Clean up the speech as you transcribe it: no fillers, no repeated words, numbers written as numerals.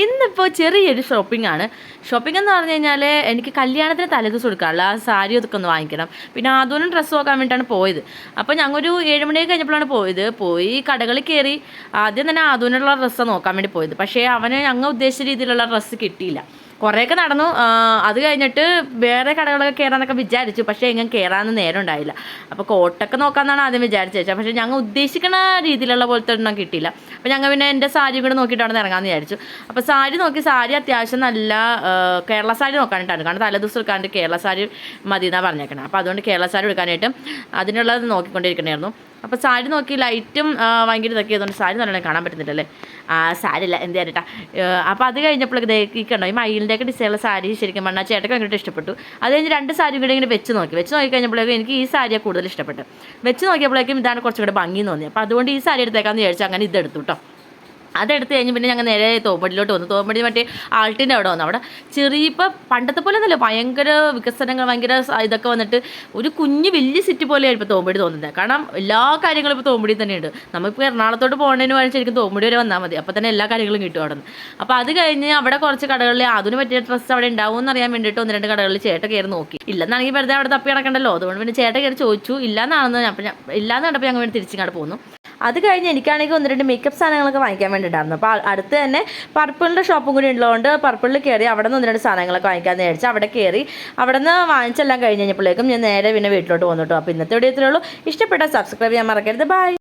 ഇന്നിപ്പോൾ ചെറിയൊരു ഷോപ്പിംഗ് ആണ്. ഷോപ്പിംഗ് എന്ന് പറഞ്ഞു കഴിഞ്ഞാൽ എനിക്ക് കല്യാണത്തിന് തലേദിവസം കൊടുക്കാനുള്ള ആ സാരി അതൊക്കെ ഒന്ന് വാങ്ങിക്കണം. പിന്നെ ആദ്യം ഡ്രസ്സ് നോക്കാൻ വേണ്ടിയിട്ടാണ് പോയത്. അപ്പോൾ ഞങ്ങളൊരു 7 മണിയൊക്കെ കഴിഞ്ഞപ്പോഴാണ് പോയി കടകളിൽ കയറി. ആദ്യം തന്നെ ആദ്യമുള്ള ഡ്രസ്സാണ് നോക്കാൻ വേണ്ടി പോയത്. പക്ഷേ അവന് ഞങ്ങൾ ഉദ്ദേശിച്ച രീതിയിലുള്ള ഡ്രസ്സ് കിട്ടിയില്ല. കുറേയൊക്കെ നടന്നു. അത് കഴിഞ്ഞിട്ട് വേറെ കടകളൊക്കെ കയറാമെന്നൊക്കെ വിചാരിച്ചു. പക്ഷേ എങ്ങനെ കയറാനൊന്നും നേരം ഉണ്ടായില്ല. അപ്പോൾ കോട്ടൊക്കെ നോക്കാമെന്നാണ് ആദ്യം വിചാരിച്ചത്. പക്ഷേ ഞങ്ങൾ ഉദ്ദേശിക്കുന്ന രീതിയിലുള്ള പോലത്തെ ഒന്നും കിട്ടിയില്ല. അപ്പോൾ ഞങ്ങൾ പിന്നെ എൻ്റെ സാരി കൂടെ നോക്കിയിട്ട് അവിടെ നിന്ന് ഇറങ്ങാമെന്ന് വിചാരിച്ചു. അപ്പോൾ സാരി നോക്കി, സാരി അത്യാവശ്യം നല്ല കേരള സാരി നോക്കാനായിട്ടാണ്. കാരണം തലേദിവസം എടുക്കാണ്ട് കേരള സാരി മതി എന്നാണ് പറഞ്ഞേക്കണം. അപ്പോൾ അതുകൊണ്ട് കേരള സാരി എടുക്കാനായിട്ട് അതിനുള്ളത് നോക്കിക്കൊണ്ടിരിക്കണമായിരുന്നു. അപ്പോൾ സാരി നോക്കി ലൈറ്റും ഭയങ്കര ഇതൊക്കെ ആയതുകൊണ്ട് സാരി നല്ലോണം കാണാൻ പറ്റുന്നില്ലല്ലേ. സാരില്ല എന്ത് ചെയ്യാനായിട്ടാ. അപ്പോൾ അത് കഴിഞ്ഞപ്പോഴേക്ക് ഈ കണ്ടോ ഈ മയിലിൻ്റെയൊക്കെ ഡിസൈനുള്ള സാരി ശരിക്കും പറഞ്ഞാൽ ചേട്ടക്ക് ഭയങ്കര ഇഷ്ടപ്പെട്ടു. അത് കഴിഞ്ഞ് 2 സാരി കൂടെ ഇങ്ങനെ വെച്ച് നോക്കി കഴിഞ്ഞപ്പോഴേക്കും എനിക്ക് ഈ സാരിയാണ് കൂടുതൽ ഇഷ്ടപ്പെട്ടു. വെച്ച് നോക്കിയപ്പോഴേക്കും ഇതാണ് കുറച്ചും കൂടെ ഭംഗി തോന്നി. അപ്പോൾ അതുകൊണ്ട് ഈ സാരി എടുത്തേക്കാന്ന് വിചാരിച്ചു. അങ്ങനെ ഇതെടുത്തു കേട്ടോ. അതെടുത്ത് കഴിഞ്ഞ് പിന്നെ ഞങ്ങൾ നേരെ തോമ്പടിയിലോട്ട് വന്നു. തോമ്പടി മറ്റേ ആൾട്ടിൻ്റെ അവിടെ വന്നു. അവിടെ ചെറിയ ഇപ്പം പണ്ടത്തെ പോലെ ഒന്നുമില്ല, ഭയങ്കര വികസനങ്ങൾ, ഭയങ്കര ഇതൊക്കെ വന്നിട്ട് ഒരു കുഞ്ഞ് വലിയ സിറ്റി പോലെയാണ് ഇപ്പോൾ തോമ്പടി തോന്നുന്നത്. കാരണം എല്ലാ കാര്യങ്ങളും ഇപ്പോൾ തോമ്പടി തന്നെയുണ്ട്. നമ്മളിപ്പോൾ എറണാകുളത്തോട്ട് പോകുന്നതിന് വേണ്ടി ശരിക്കും തോമ്പടി വരെ വന്നാൽ മതി. അപ്പോൾ തന്നെ എല്ലാ കാര്യങ്ങളും കിട്ടും അവിടെ നിന്ന്. അപ്പോൾ അത് കഴിഞ്ഞ് അവിടെ കുറച്ച് കടകളിൽ അതിന് പറ്റിയ ഡ്രസ്സ് അവിടെ ഉണ്ടാവും എന്നറിയാൻ വേണ്ടിയിട്ട് 1-2 കടകളിൽ ചേട്ടൻ കയറി നോക്കി. ഇല്ലെന്നാണെങ്കിൽ വെറുതെ അവിടെ തപ്പി കിടക്കണ്ടല്ലോ. അതുകൊണ്ട് പിന്നെ ചേട്ടൻ കയറി ചോദിച്ചു. ഇല്ലയെന്നാണെന്ന് അപ്പോൾ ഇല്ലയെന്ന് കണ്ടപ്പോൾ ഞങ്ങൾ വേണ്ടി തിരിച്ചിങ്ങോട്ട് പോന്നു. അത് കഴിഞ്ഞ് എനിക്കാണെങ്കിൽ 1-2 മേക്കപ്പ് സാധനങ്ങളൊക്കെ വാങ്ങിക്കാൻ വേണ്ടിയിട്ടായിരുന്നു. അപ്പോൾ അടുത്ത് തന്നെ പർപ്പിളിൻ്റെ ഷോപ്പും കൂടി ഉള്ളതുകൊണ്ട് പർപ്പിളിൽ കയറി അവിടെ നിന്ന് 1-2 സാധനങ്ങളൊക്കെ വാങ്ങിക്കാമെന്ന് വിചാരിച്ചു. അവിടെ കയറി അവിടെ നിന്ന് വാങ്ങിച്ചെല്ലാം കഴിഞ്ഞ് കഴിഞ്ഞപ്പോഴേക്കും ഞാൻ നേരെ പിന്നെ വീട്ടിലോട്ട് വന്നു കേട്ടോ. അപ്പോൾ ഇന്നത്തെ വീഡിയോ ഇത്രയേ ഉള്ളൂ. ഇഷ്ടപ്പെട്ടാൽ സബ്സ്ക്രൈബ് ചെയ്യാൻ മറക്കരുത്. ബൈ.